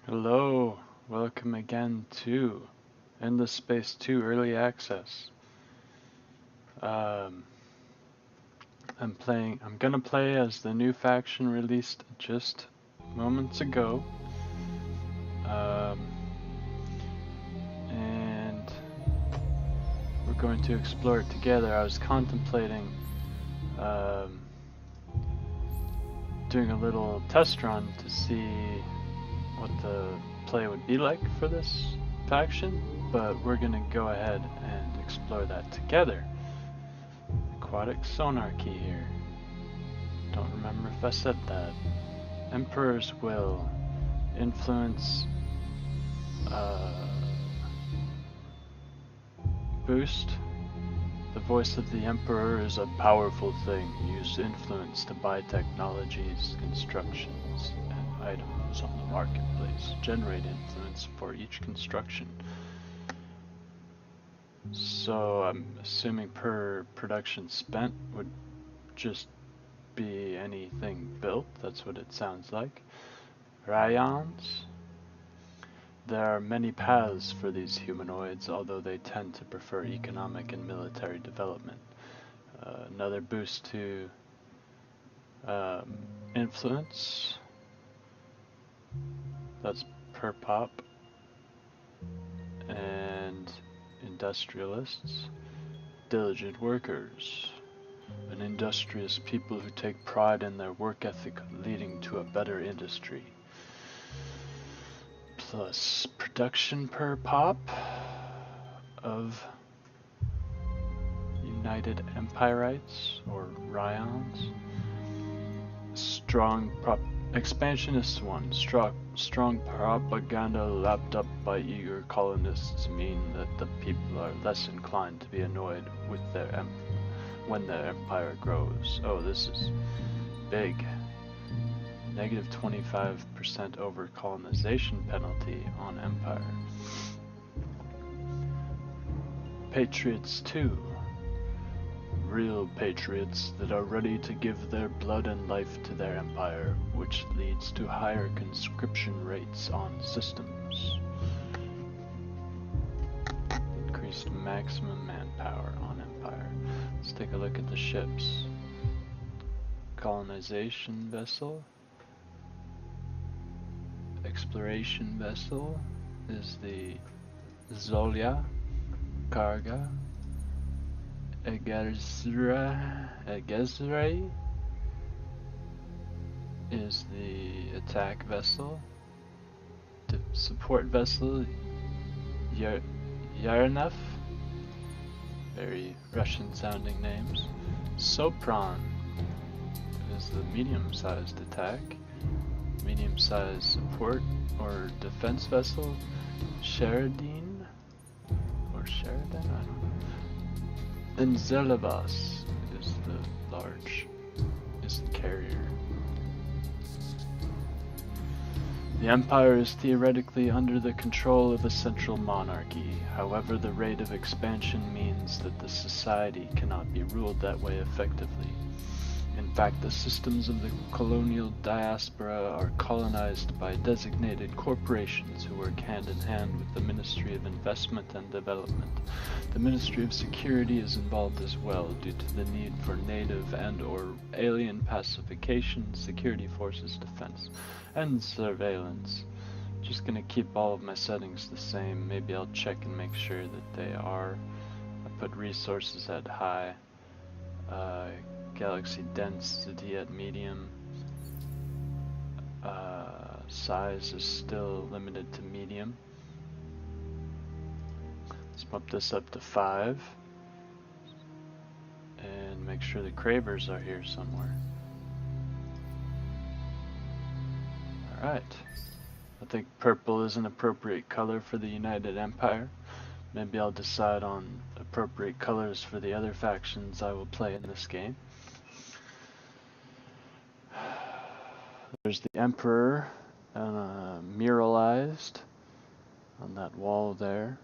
Hello, welcome again to Endless Space 2 Early Access. I'm gonna play as the new faction released just moments ago. And we're going to explore it together. I was contemplating doing a little test run to see what the play would be like for this faction, but we're gonna go ahead and explore that together. Aquatic sonar key here. Don't remember if I said that. Emperor's will. Influence boost. The voice of the Emperor is a powerful thing. Use influence to buy technologies, constructions, and items on the marketplace. Generate influence for each construction. So I'm assuming per production spent would just be anything built. That's what it sounds like. Ryans. There are many paths for these humanoids, although they tend to prefer economic and military development. Another boost to influence. That's per pop. And industrialists. Diligent workers. An industrious people who take pride in their work ethic, leading to a better industry. Plus production per pop of United Empirites or Ryans. Expansionist one. Strong propaganda lapped up by eager colonists mean that the people are less inclined to be annoyed with when their empire grows. Oh, this is big. Negative 25% over colonization penalty on empire. Patriots 2. Real patriots that are ready to give their blood and life to their empire, which leads to higher conscription rates on systems. Increased maximum manpower on empire. Let's take a look at the ships. Colonization vessel. Exploration vessel is the Zolia. Karga. Egezre is the attack vessel. The support vessel Yarenef. Very Russian sounding names. Sopron is the medium-sized attack. Medium-sized support or defense vessel. Sheridan? Or Sheridan? I don't know. And Zelebas is the carrier. The empire is theoretically under the control of a central monarchy. However, the rate of expansion means that the society cannot be ruled that way effectively. In fact, the systems of the colonial diaspora are colonized by designated corporations who work hand in hand with the Ministry of Investment and Development. The Ministry of Security is involved as well due to the need for native and/or alien pacification, security forces defense, and surveillance. Just gonna keep all of my settings the same. Maybe I'll check and make sure that they are. I put resources at high. Galaxy density at medium. Size is still limited to medium. Let's bump this up to 5. And make sure the cravers are here somewhere. Alright. I think purple is an appropriate color for the United Empire. Maybe I'll decide on appropriate colors for the other factions I will play in this game. There's the Emperor muralized on that wall there.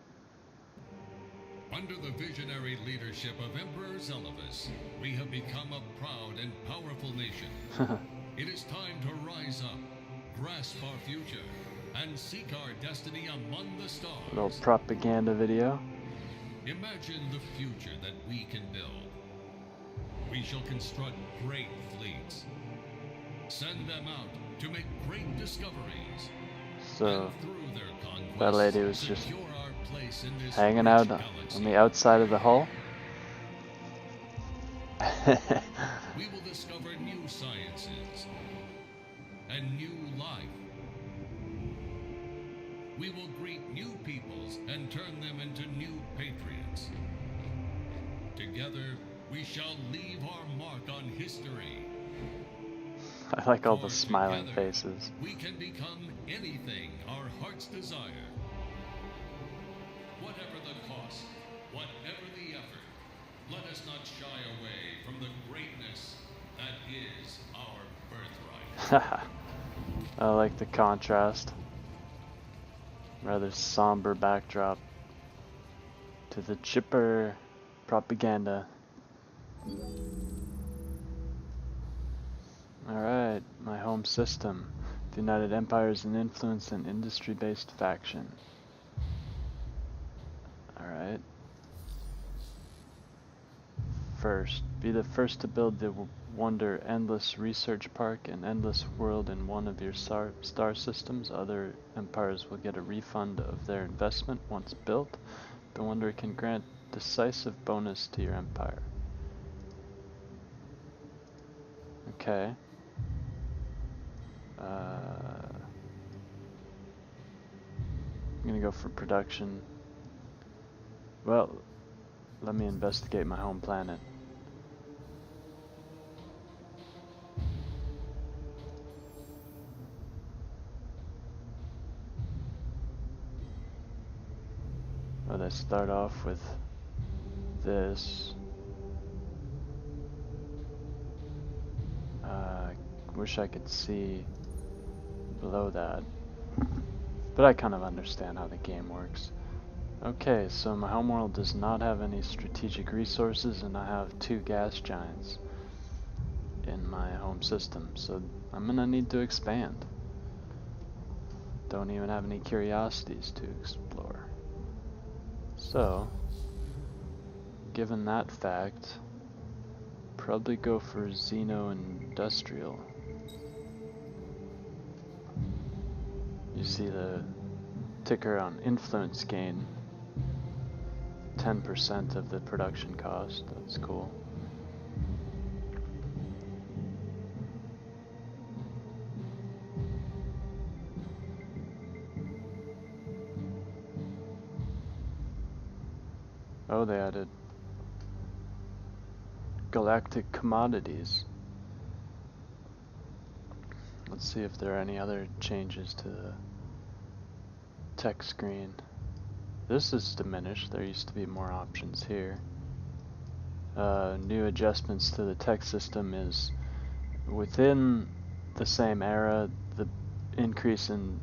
Under the visionary leadership of Emperor Zelebas, we have become a proud and powerful nation. It is time to rise up, grasp our future, and seek our destiny among the stars. Little propaganda video. Imagine the future that we can build. We shall construct great fleets. Send them out to make great discoveries. So And through their conquests, that lady was just secure our place in this hanging rich out galaxy. on the outside of the hull. We will discover new sciences and new life. We will greet new peoples and turn them into new patriots. Together, we shall leave our mark on history. I like all the For smiling together, faces. we can become anything our hearts desire. Whatever the cost, whatever the effort, let us not shy away from the greatness that is our birthright. I like the contrast. Rather somber backdrop to the chipper propaganda. Alright, my home system. The United Empire is an influence and industry-based faction. Alright. First, be the first to build the Wonder Endless Research Park and Endless World in one of your star systems. Other empires will get a refund of their investment once built. The Wonder can grant decisive bonus to your empire. Okay. I'm gonna go for production. Well, let me investigate my home planet. Well, they start off with this. Wish I could see below that, but I kind of understand how the game works. Okay, so my homeworld does not have any strategic resources, and I have 2 gas giants in my home system, so I'm gonna need to expand. Don't even have any curiosities to explore. So, given that fact, probably go for Xeno-Industrial. You see the ticker on influence gain, 10% of the production cost. That's cool. Oh, they added galactic commodities. Let's see if there are any other changes to the tech screen. This is diminished. There used to be more options here. New adjustments to the tech system is within the same era, the increase in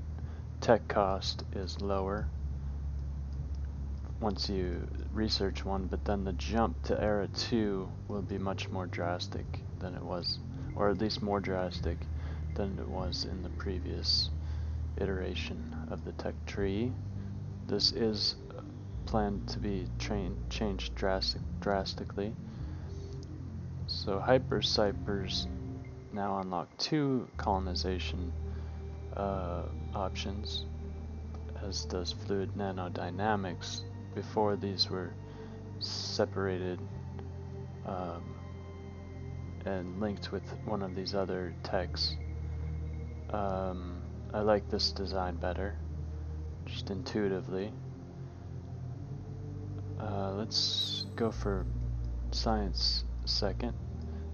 tech cost is lower once you research one, but then the jump to era 2 will be much more drastic than it was, or at least more drastic than it was in the previous iteration of the tech tree. This is planned to be changed drastically. So Hyper Cypers now unlock 2 colonization options, as does Fluid Nanodynamics. Before, these were separated and linked with one of these other techs. I like this design better, just intuitively. Let's go for science second,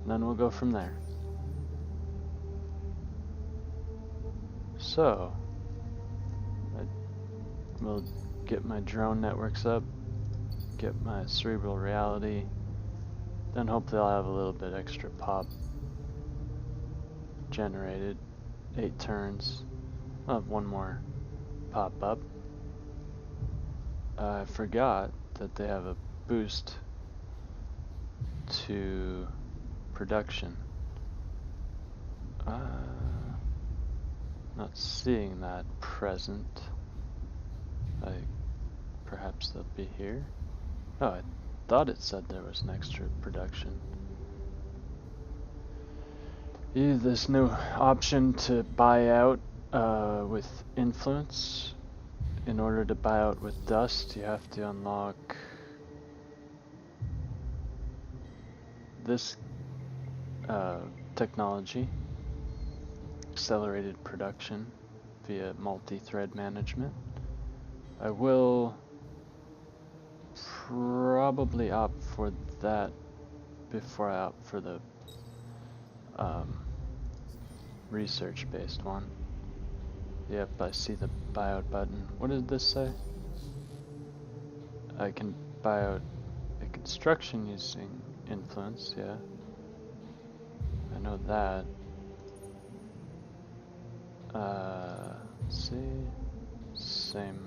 and then we'll go from there. So, we'll get my drone networks up, get my cerebral reality, then hopefully I'll have a little bit extra pop generated. 8 turns. I'll have 1 more pop up. I forgot that they have a boost to production. Not seeing that present. Perhaps they'll be here. Oh, I thought it said there was an extra production. There's no option to buy out with influence. In order to buy out with dust, you have to unlock this technology, accelerated production via multi-thread management. I will probably opt for that before I opt for the research-based one. Yep, I see the buyout button. What did this say? I can buy out a construction using influence, yeah. I know that. See, same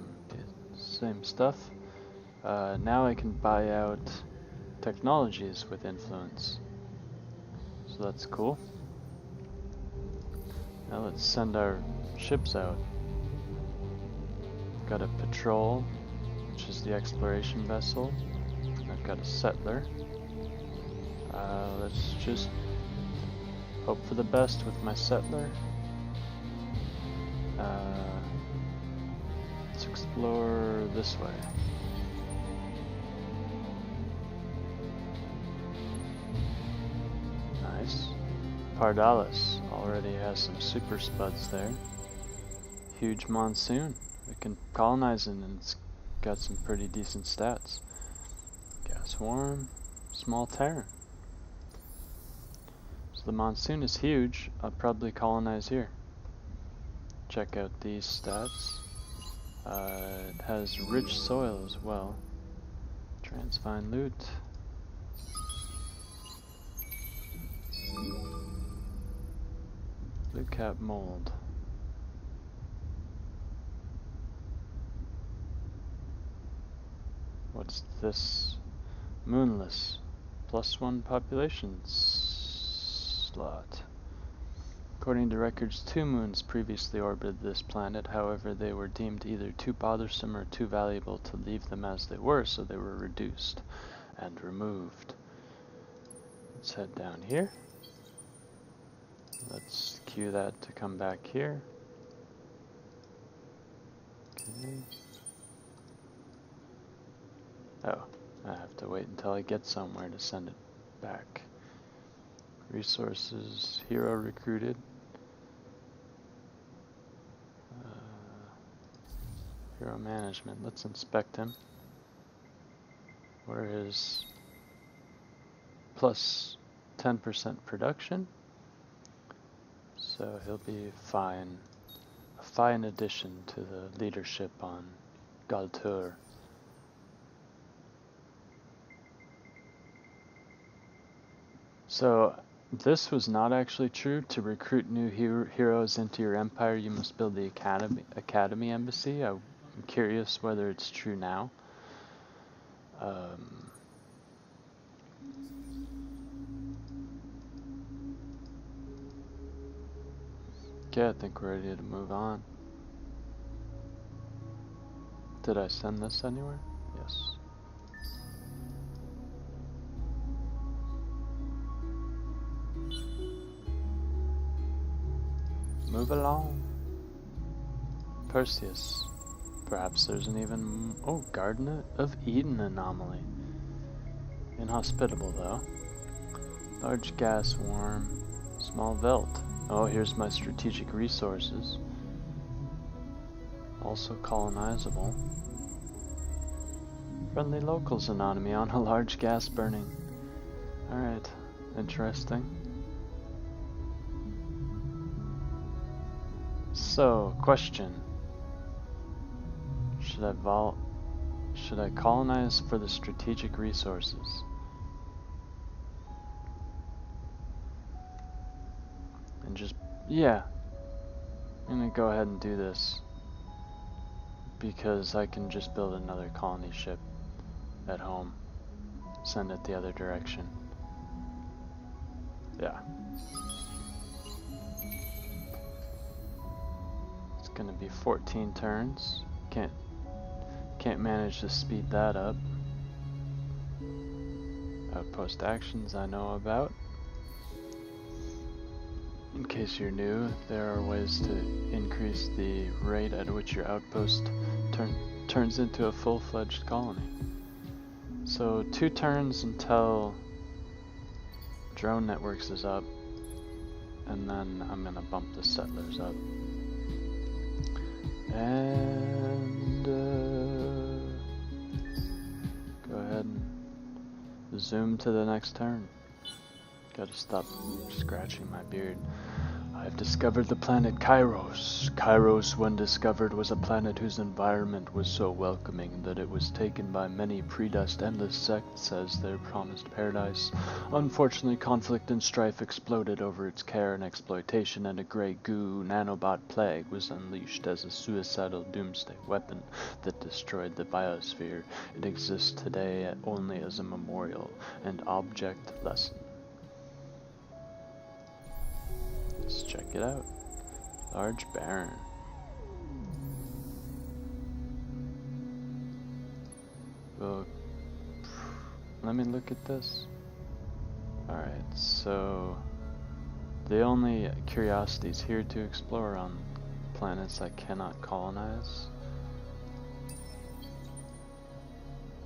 stuff. Now I can buy out technologies with influence. So that's cool. Now let's send our ships out. Got a patrol, which is the exploration vessel. I've got a settler. Let's just hope for the best with my settler. Let's explore this way. Nice. Pardalis already has some super spuds there. Huge monsoon. We can colonize it, and it's got some pretty decent stats. Gas worm, small Terran. So the monsoon is huge. I'll probably colonize here. Check out these stats. It has rich soil as well. Transfine loot. Blue cap mold. What's this? Moonless. +1 population slot. According to records, 2 moons previously orbited this planet. However, they were deemed either too bothersome or too valuable to leave them as they were, so they were reduced and removed. Let's head down here. Let's cue that to come back here. Okay. Oh, I have to wait until I get somewhere to send it back. Resources, hero recruited. Hero management, let's inspect him. Where is plus 10% production? So he'll be fine. A fine addition to the leadership on Galtur. So this was not actually true. To recruit new heroes into your empire, you must build the academy embassy. I'm curious whether it's true now. Okay, I think we're ready to move on. Did I send this anywhere? Yes. Move along. Perseus. Perhaps there's an even... Oh, Garden of Eden anomaly. Inhospitable, though. Large gas worm. Small veld. Oh, here's my strategic resources. Also colonizable. Friendly locals anomaly on a large gas burning. Alright, interesting. So, question. Should I colonize for the strategic resources? And just, yeah. I'm gonna go ahead and do this. Because I can just build another colony ship at home. Send it the other direction. Yeah. gonna be 14 turns. Can't manage to speed that up. Outpost actions I know about. In case you're new, there are ways to increase the rate at which your outpost turns into a full-fledged colony. So 2 turns until drone networks is up, and then I'm gonna bump the settlers up. And go ahead and zoom to the next turn. Gotta stop scratching my beard. I've discovered the planet Kairos. Kairos, when discovered, was a planet whose environment was so welcoming that it was taken by many predust endless sects as their promised paradise. Unfortunately, conflict and strife exploded over its care and exploitation, and a grey goo nanobot plague was unleashed as a suicidal doomsday weapon that destroyed the biosphere. It exists today only as a memorial and object lesson. Let's check it out. Large Baron. Well, let me look at this. Alright, so the only curiosities here to explore on planets I cannot colonize.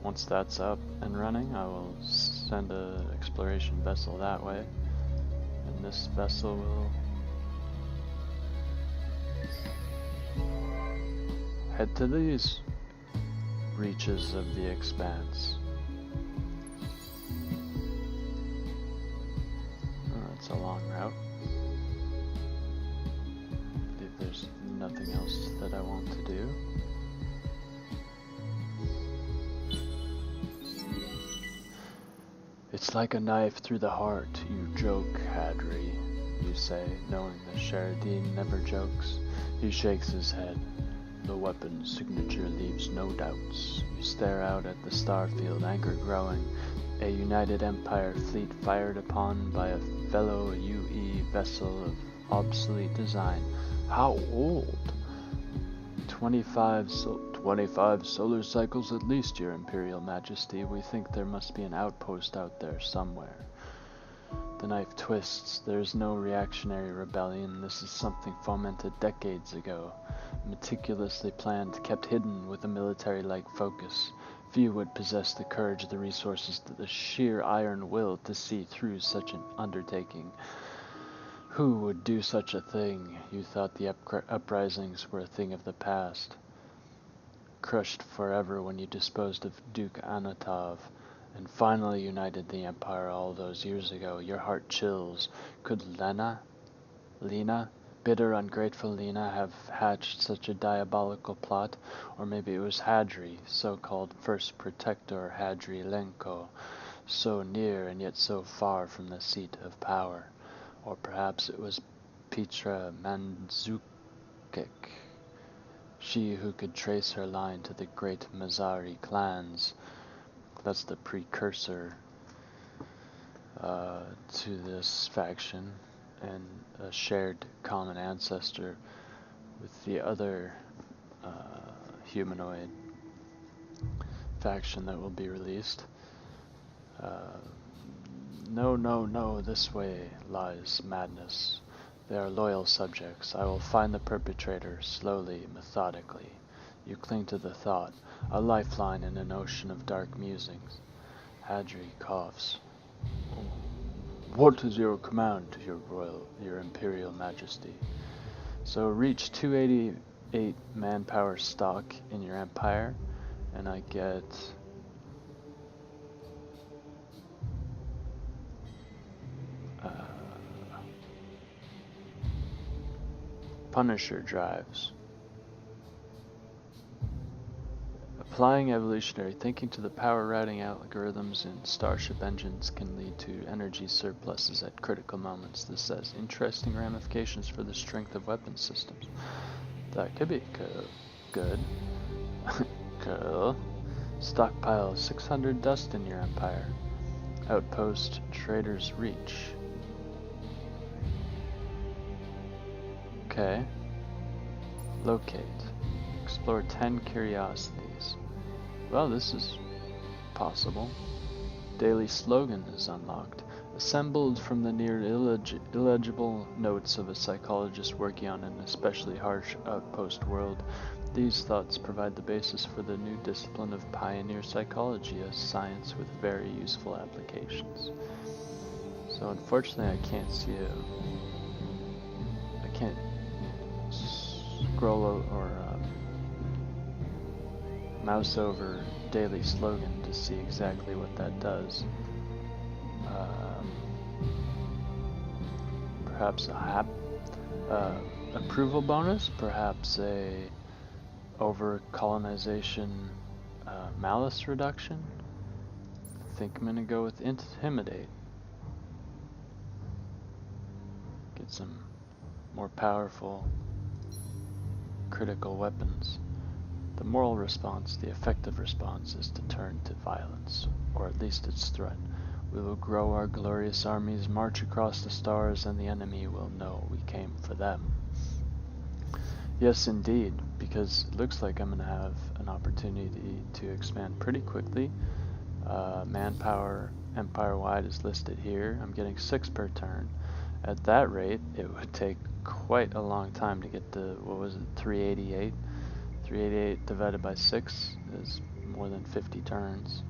Once that's up and running, I will send an exploration vessel that way, and this vessel will head to these reaches of the expanse. Oh, that's a long route. I believe there's nothing else that I want to do. It's like a knife through the heart, you joke, Hadri, you say, knowing that Sharadin never jokes. He shakes his head. The weapon's signature leaves no doubts. You stare out at the starfield, anger growing. A United Empire fleet fired upon by a fellow UE vessel of obsolete design. How old? 25 solar cycles at least, Your Imperial Majesty. We think there must be an outpost out there somewhere. The knife twists. There is no reactionary rebellion. This is something fomented decades ago. Meticulously planned, kept hidden with a military-like focus. Few would possess the courage, the resources, the sheer iron will to see through such an undertaking. Who would do such a thing? You thought the uprisings were a thing of the past. Crushed forever when you disposed of Duke Anatov, and finally united the Empire all those years ago. Your heart chills. Could Lena, bitter, ungrateful Lena, have hatched such a diabolical plot? Or maybe it was Hadri, so-called First Protector Hadri Lenko, so near and yet so far from the seat of power. Or perhaps it was Petra Mandzukek, she who could trace her line to the great Mazari clans. That's the precursor to this faction, and a shared common ancestor with the other humanoid faction that will be released. No, this way lies madness. They are loyal subjects. I will find the perpetrator slowly, methodically. You cling to the thought, a lifeline in an ocean of dark musings. Hadri coughs. What is your command, your Imperial Majesty? So reach 288 manpower stock in your empire, and I get Punisher drives. Applying evolutionary thinking to the power routing algorithms in starship engines can lead to energy surpluses at critical moments. This has interesting ramifications for the strength of weapon systems. That could be good. Cool. Stockpile 600 dust in your empire. Outpost Trader's Reach. Okay. Locate. Explore 10 curiosities. Well, this is possible. Daily slogan is unlocked. Assembled from the near illegible notes of a psychologist working on an especially harsh outpost world, these thoughts provide the basis for the new discipline of pioneer psychology, a science with very useful applications. So unfortunately I can't see I can't scroll or mouse over daily slogan to see exactly what that does. Perhaps a approval bonus, perhaps a over colonization malice reduction. I think I'm gonna go with intimidate. Get some more powerful critical weapons. The moral response, the effective response, is to turn to violence, or at least its threat. We will grow our glorious armies, march across the stars, and the enemy will know we came for them. Yes, indeed, because it looks like I'm going to have an opportunity to expand pretty quickly. Manpower empire-wide is listed here. I'm getting 6 per turn. At that rate, it would take quite a long time to get to, 388? 388 divided by 6 is more than 50 turns.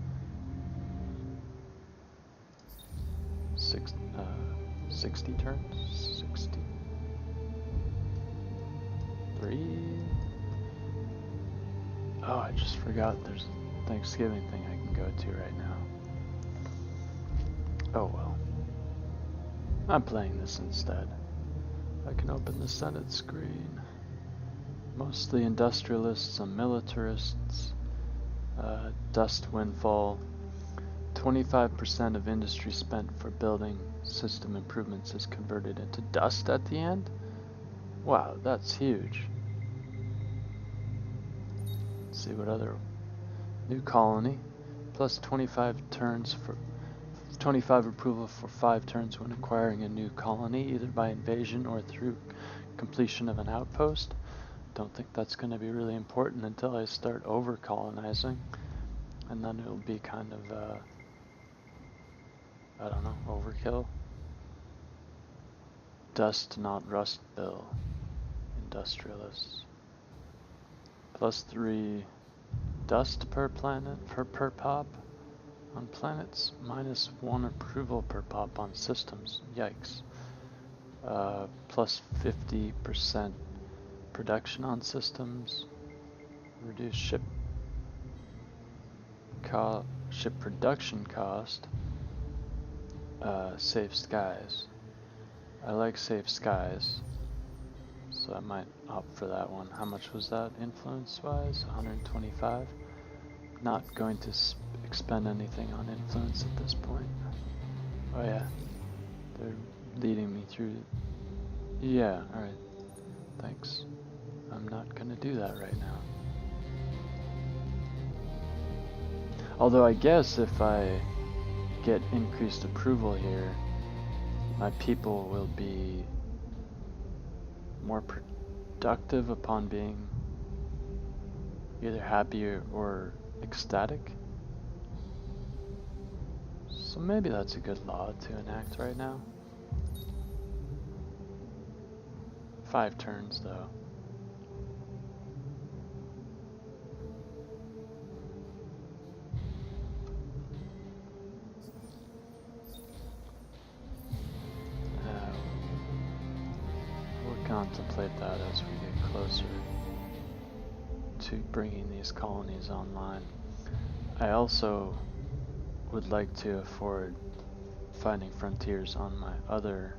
60 turns? 63? Oh, I just forgot there's a Thanksgiving thing I can go to right now. Oh well. I'm playing this instead. I can open the Senate screen. Mostly industrialists and militarists. Dust windfall. 25% of industry spent for building system improvements is converted into dust at the end? Wow, that's huge. Let's see what other new colony. Plus 25 turns for 25 approval for 5 turns when acquiring a new colony, either by invasion or through completion of an outpost. Don't think that's going to be really important until I start over colonizing, and then it'll be kind of I don't know, overkill. Dust not rust bill. Industrialists. Plus 3 dust per planet per pop on planets. Minus 1 approval per pop on systems. Yikes. Plus 50% production on systems. Reduce ship production cost. Safe skies. I like safe skies, so I might opt for that one. How much was that influence-wise? 125. Not going to expend anything on influence at this point. Oh yeah, they're leading me through. Yeah, alright, thanks. I'm not gonna do that right now. Although I guess if I get increased approval here, my people will be more productive upon being either happy or ecstatic. So maybe that's a good law to enact right now. 5 turns though. We'll contemplate that as we get closer to bringing these colonies online. I also would like to afford finding frontiers on my other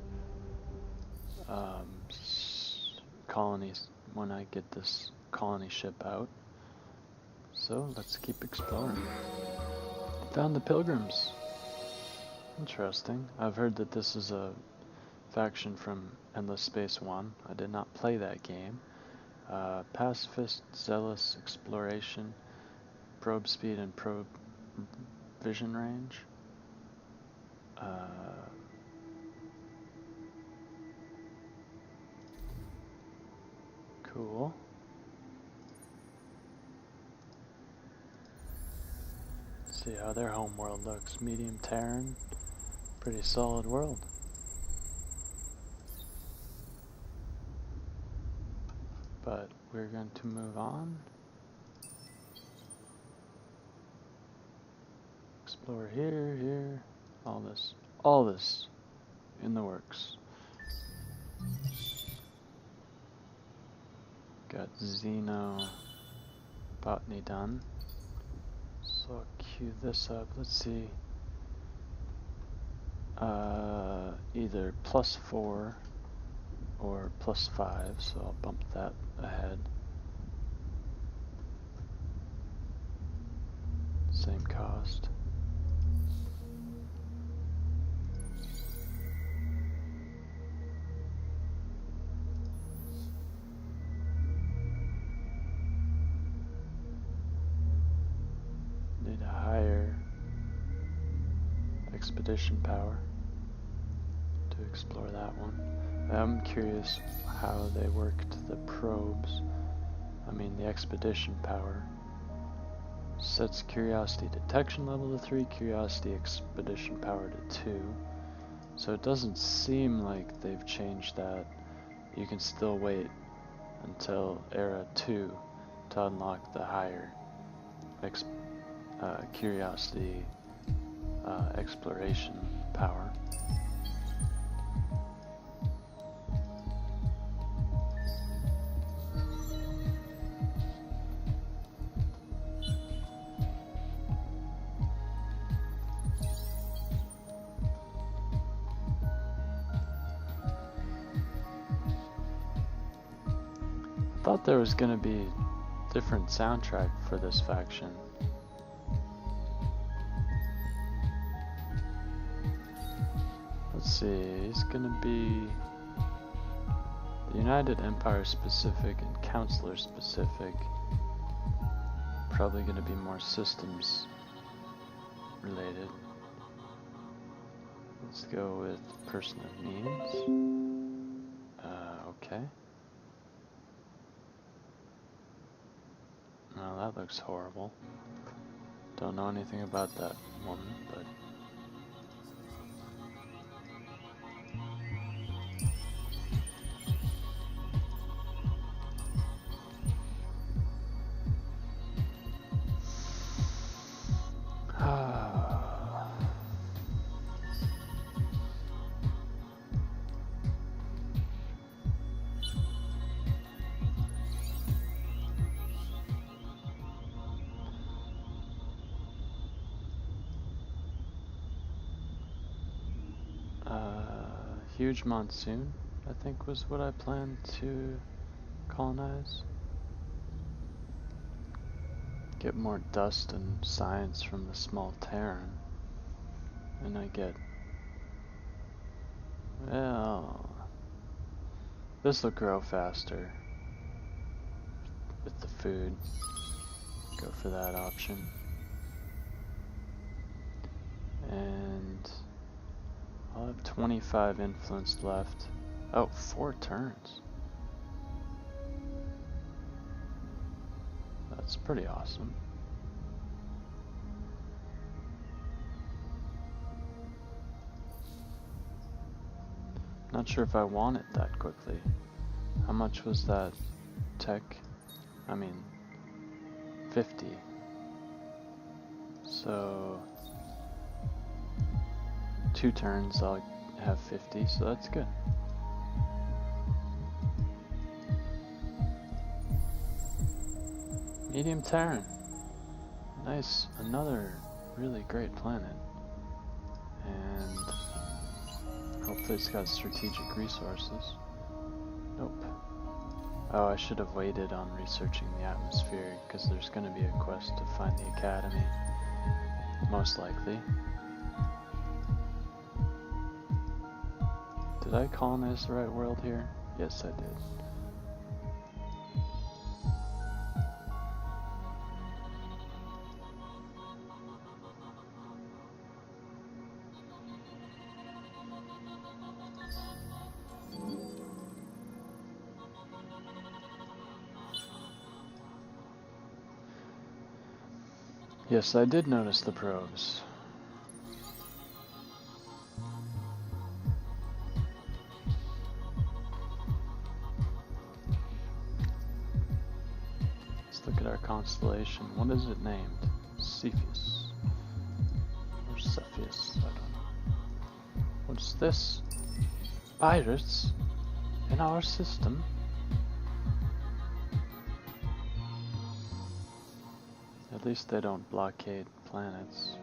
colonies when I get this colony ship out. So let's keep exploring. Found the Pilgrims. Interesting. I've heard that this is a faction from Endless Space 1. I did not play that game. Pacifist, zealous, exploration, probe speed and probe vision range. Cool. See how their homeworld looks. Medium Terran. Pretty solid world. But we're going to move on. Explore here, all this in the works. Got Xeno botany done. So I'll queue this up. Let's see. Either +4 or +5, so I'll bump that ahead. Same cost. Need a higher expedition power to explore that one. I'm curious how they worked the probes. I mean, the expedition power sets curiosity detection level to 3, curiosity expedition power to 2. So it doesn't seem like they've changed that. You can still wait until era 2 to unlock the higher curiosity exploration power. I thought there was going to be a different soundtrack for this faction. Let's see, he's going to be the United Empire specific and Counselor specific. Probably going to be more systems related. Let's go with person of means. Okay. Well, that looks horrible. Don't know anything about that woman, but... huge monsoon, I think, was what I planned to colonize. Get more dust and science from the small Terran. And I get... well... this will grow faster with the food. Go for that option. And... I'll have 25 influence left. Oh, 4 turns. That's pretty awesome. Not sure if I want it that quickly. How much was that tech? I mean, 50. So... 2 turns I'll have 50, so that's good. Medium Terran. Nice, another really great planet. And hopefully it's got strategic resources. Nope. Oh, I should have waited on researching the atmosphere, because there's going to be a quest to find the academy. Most likely. Did I colonize the right world here? Yes, I did. Yes, I did notice the probes. Let's look at our constellation. What is it named? Cepheus. Or Cepheus, I don't know. What's this? Pirates? In our system? At least they don't blockade planets.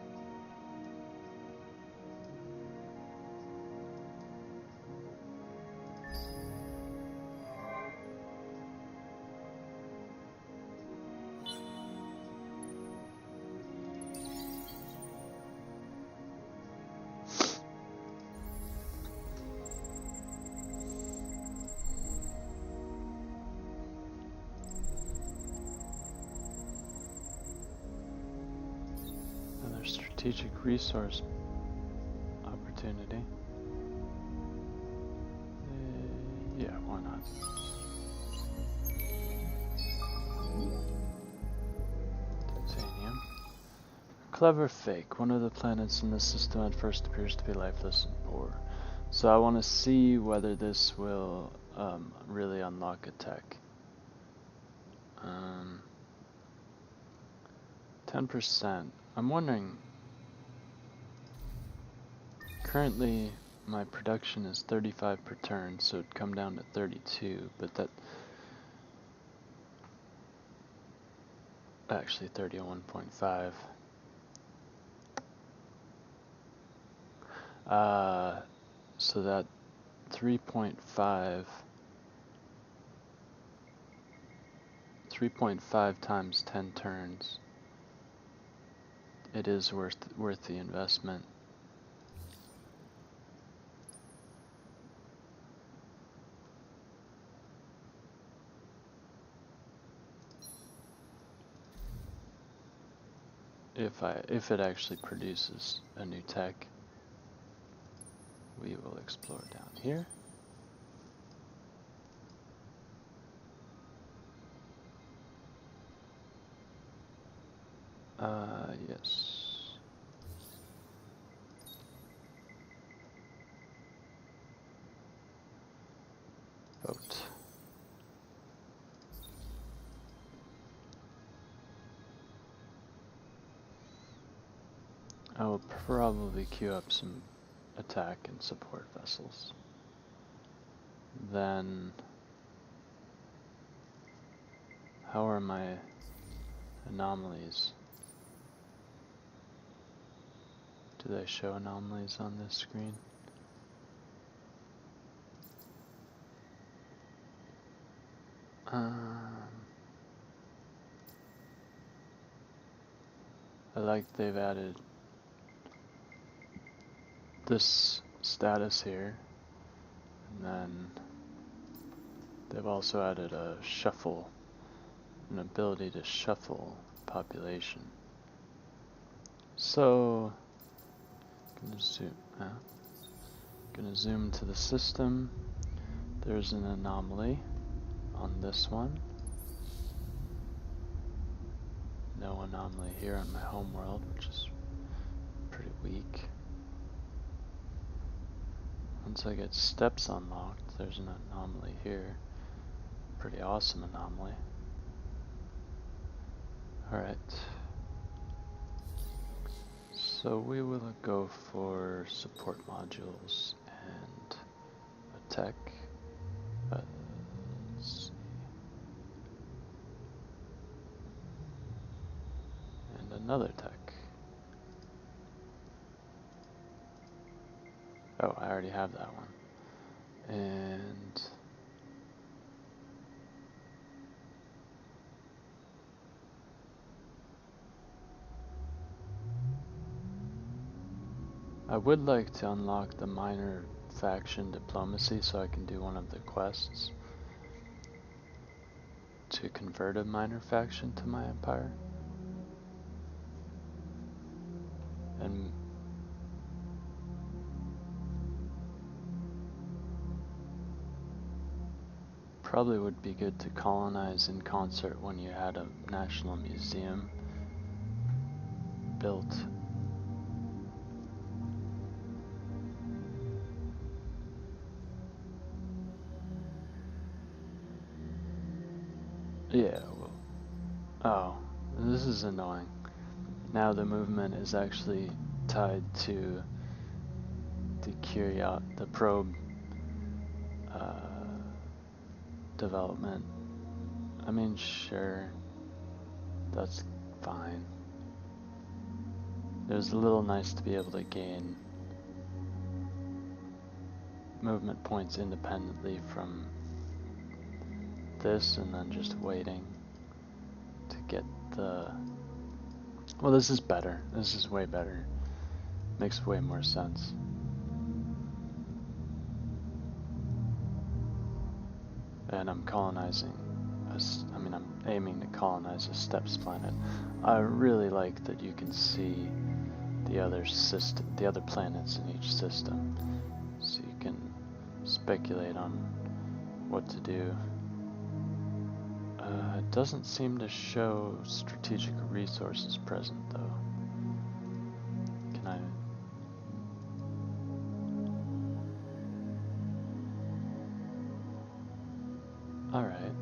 Strategic resource opportunity. Yeah, why not? Titanium. Clever fake. One of the planets in the system at first appears to be lifeless and poor. So I want to see whether this will really unlock a tech. 10%. I'm wondering. Currently, my production is 35 per turn, so it'd come down to 32, but that... Actually, 31.5. So that 3.5 times 10 turns. It is worth the investment. If it actually produces a new tech, we will explore down here. Yes. Vote. I will probably queue up some attack and support vessels. Then, how are my anomalies? Do they show anomalies on this screen? I like they've added this status here, and then they've also added a shuffle, an ability to shuffle population. So, gonna zoom to the system. There's an anomaly on this one. No anomaly here on my home world, which is pretty weak. Once I get steps unlocked, there's an anomaly here. Pretty awesome anomaly. Alright. So we will go for support modules and a tech. Let's see. And another tech. Oh, I already have that one. And I would like to unlock the minor faction diplomacy so I can do one of the quests to convert a minor faction to my empire. And probably would be good to colonize in concert when you had a national museum. built. Yeah, well, oh, this is annoying. Now the movement is actually tied to the probe development. I mean, sure, that's fine. It was a little nice to be able to gain movement points independently from this and then just waiting to get the... Well, this is better. This is way better. Makes way more sense. And I'm colonizing I'm aiming to colonize a steppes planet. I really like that you can see the other planets in each system, so you can speculate on what to do. It doesn't seem to show strategic resources present, though. Can I... Alright.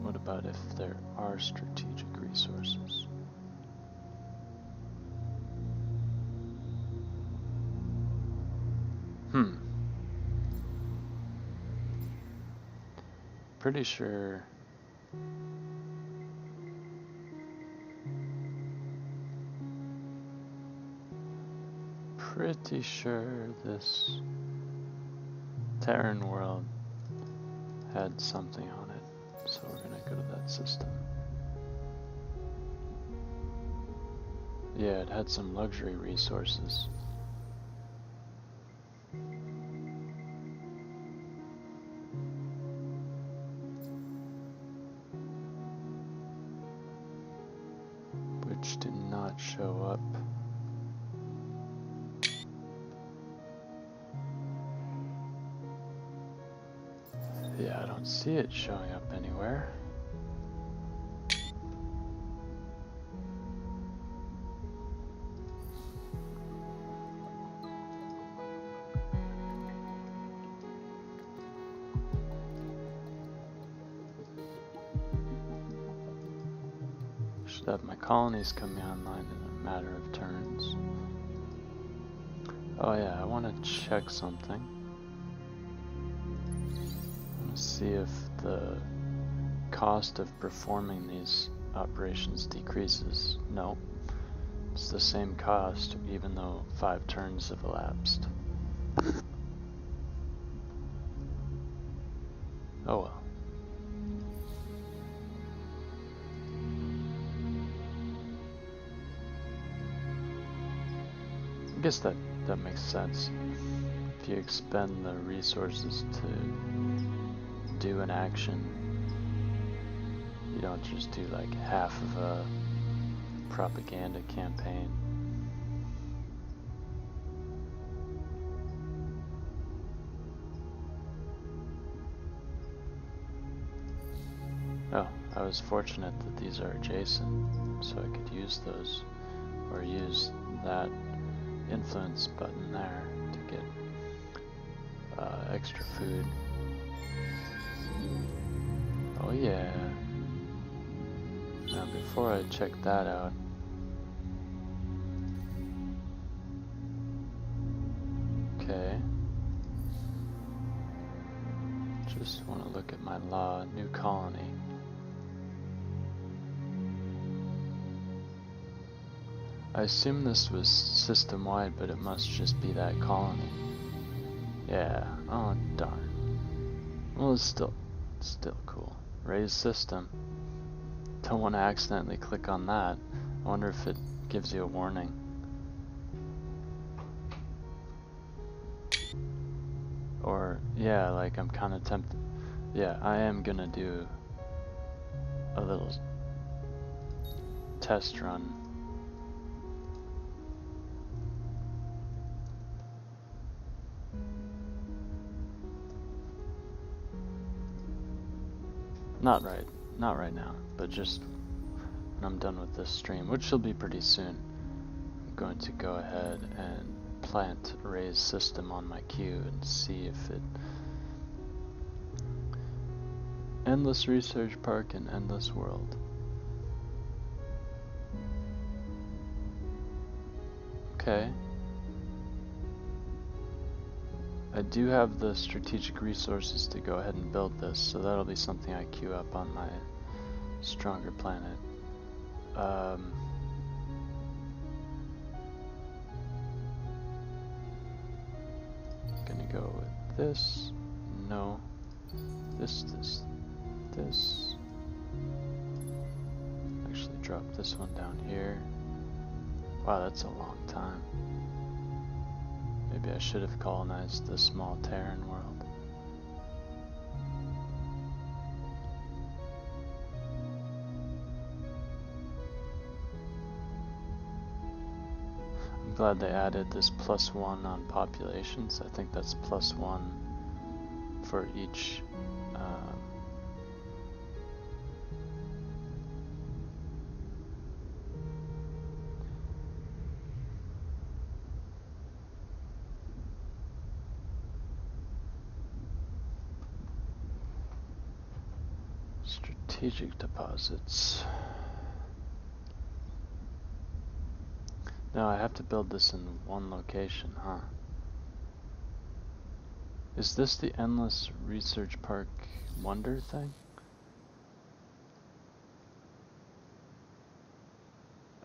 What about if there are strategic resources? Pretty sure... Pretty sure this Terran world had something on it, so we're gonna go to that system. Yeah, it had some luxury resources. Which did not show up. Yeah, I don't see it showing up anywhere. Should have my colonies coming online in a matter of turns. Oh yeah, I want to check something. I want to see if the cost of performing these operations decreases. No, it's the same cost even though 5 turns have elapsed. Oh well. I guess that makes sense. If you expend the resources to do an action, you don't just do like half of a propaganda campaign. Oh, I was fortunate that these are adjacent, so I could use those, or use that influence button there to get extra food. Oh yeah. Now before I check that out, okay, just want to look at my law, new colony. I assume this was system-wide, but it must just be that colony. Yeah, oh darn. Well, it's still cool. Raise system. Don't want to accidentally click on that. I wonder if it gives you a warning. Or, yeah, like I'm kind of tempted. Yeah, I am gonna do a little test run. Not right now, but just when I'm done with this stream, which will be pretty soon. I'm going to go ahead and plant a raised system on my queue and see if it... Endless research park and endless world. Okay. I do have the strategic resources to go ahead and build this, so that'll be something I queue up on my stronger planet. Gonna go with this. No. This. Actually drop this one down here. Wow, that's a long time. Maybe I should have colonized the small Terran world. I'm glad they added this +1 on populations. I think that's +1 for each strategic deposits. No, I have to build this in one location, huh? Is this the Endless Research Park Wonder thing?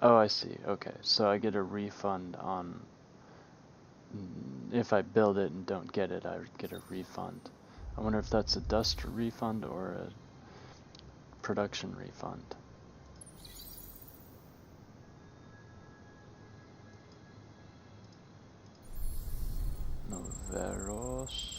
Oh, I see. Okay, so I get a refund on... If I build it and don't get it, I get a refund. I wonder if that's a dust refund or a production refund. Noveros.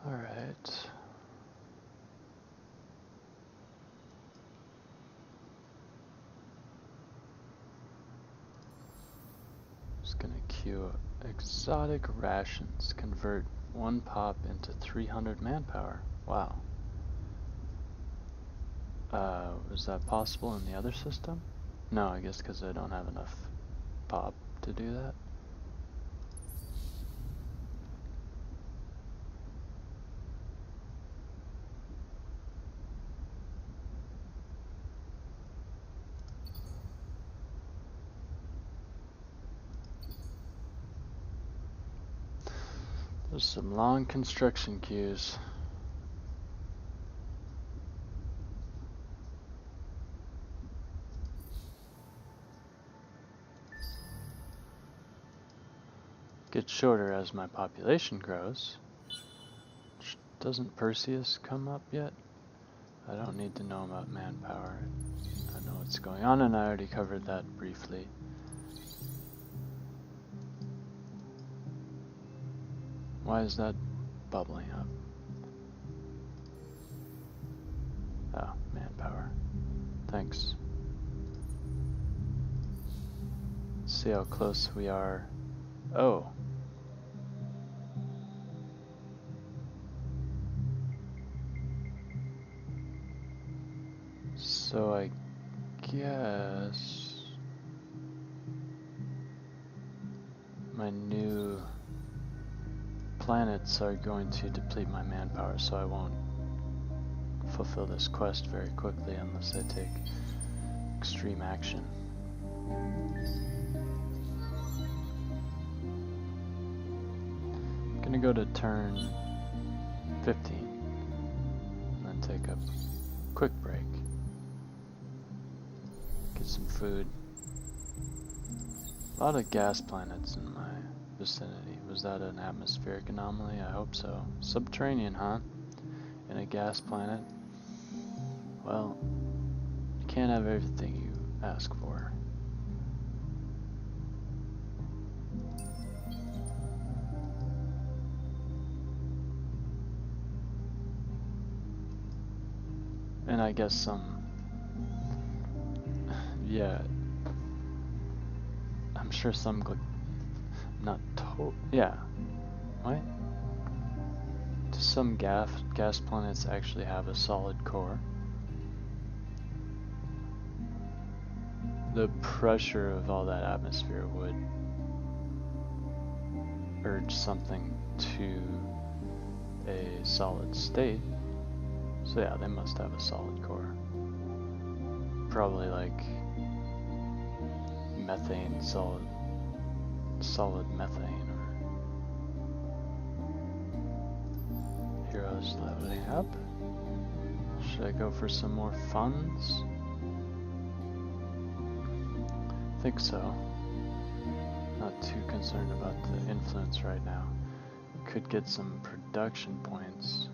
Alright. Just gonna queue exotic rations. Convert 1 pop into 300 manpower. Wow. Was that possible in the other system? No, I guess because I don't have enough pop to do that. There's some long construction queues. Gets shorter as my population grows. Doesn't Perseus come up yet? I don't need to know about manpower. I know what's going on, and I already covered that briefly. Why is that bubbling up? Oh, manpower. Thanks. Let's see how close we are. Oh. So I guess my new planets are going to deplete my manpower, so I won't fulfill this quest very quickly unless I take extreme action. I'm gonna go to turn 15 and then take a quick break. Get some food. A lot of gas planets in my vicinity. Was that an atmospheric anomaly? I hope so. Subterranean, huh? In a gas planet? Well, you can't have everything you ask for. And I guess some... yeah, I'm sure some not yeah. What? Do some gas planets actually have a solid core? The pressure of all that atmosphere would urge something to a solid state. So yeah, they must have a solid core. Probably like methane, solid methane, or heroes leveling up. Should I go for some more funds? I think so. Not too concerned about the influence right now. Could get some production points.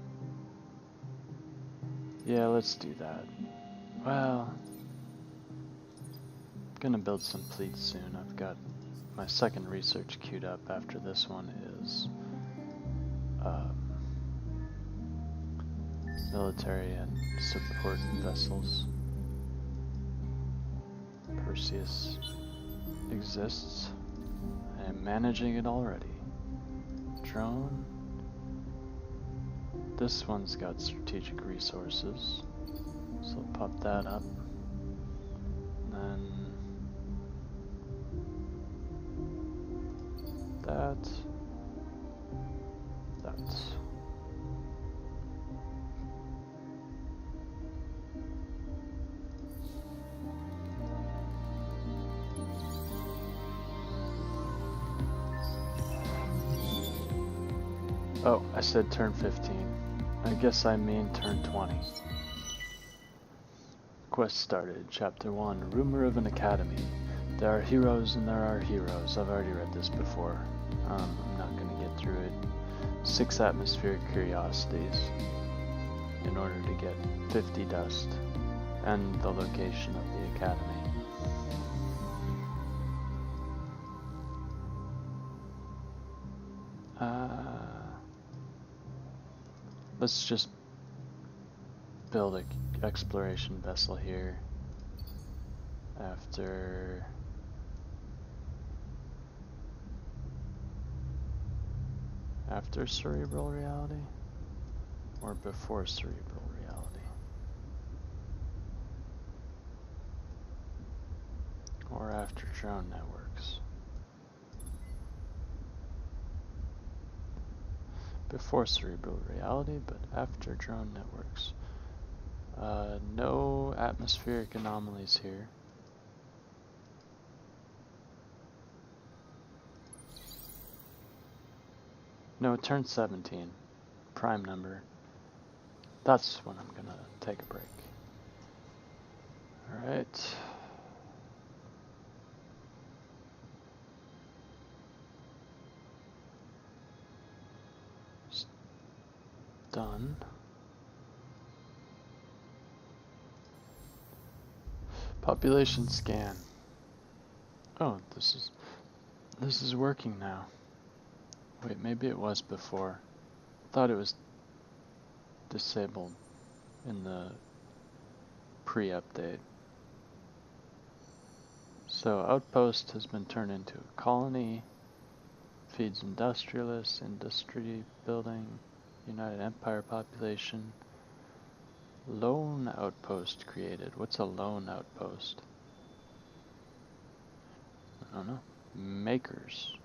Yeah, let's do that. Well, I'm gonna build some fleets soon. I've got my second research queued up after this one is military and support vessels. Perseus exists. I am managing it already. Drone. This one's got strategic resources, so I'll pop that up. And then that. Oh, I said turn 15. I guess I mean turn 20. Quest started. Chapter 1. Rumor of an Academy. There are heroes and there are heroes. I've already read this before. I'm not going to get through it. 6 atmospheric curiosities in order to get 50 dust and the location of the Academy. Let's just build an exploration vessel here after cerebral reality or before cerebral reality or after drone networks. Before cerebral reality, but after drone networks. No atmospheric anomalies here. No, turn 17. Prime number. That's when I'm gonna take a break. Alright. Done. Population scan. Oh, this is working now. Wait, maybe it was before. I thought it was disabled in the pre-update. So outpost has been turned into a colony. Feeds industrialists, industry building, United Empire population. Lone outpost created. What's a lone outpost? I don't know. Makers.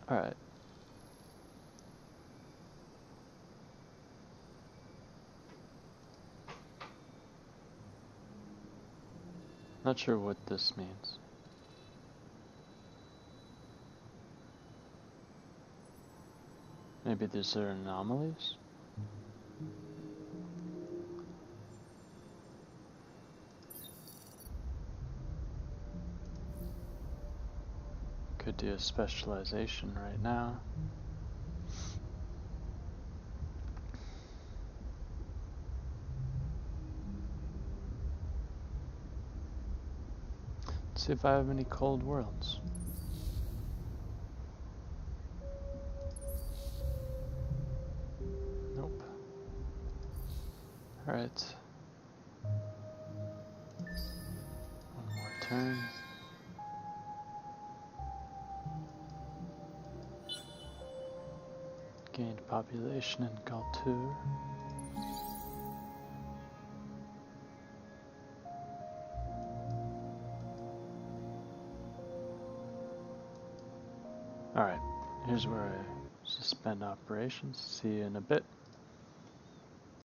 Alright. Not sure what this means. Maybe these are anomalies? Could do a specialization right now. Let's see if I have any cold worlds. Alright. One more turn. Gained population in Galtur. Alright, here's where I suspend operations. See you in a bit.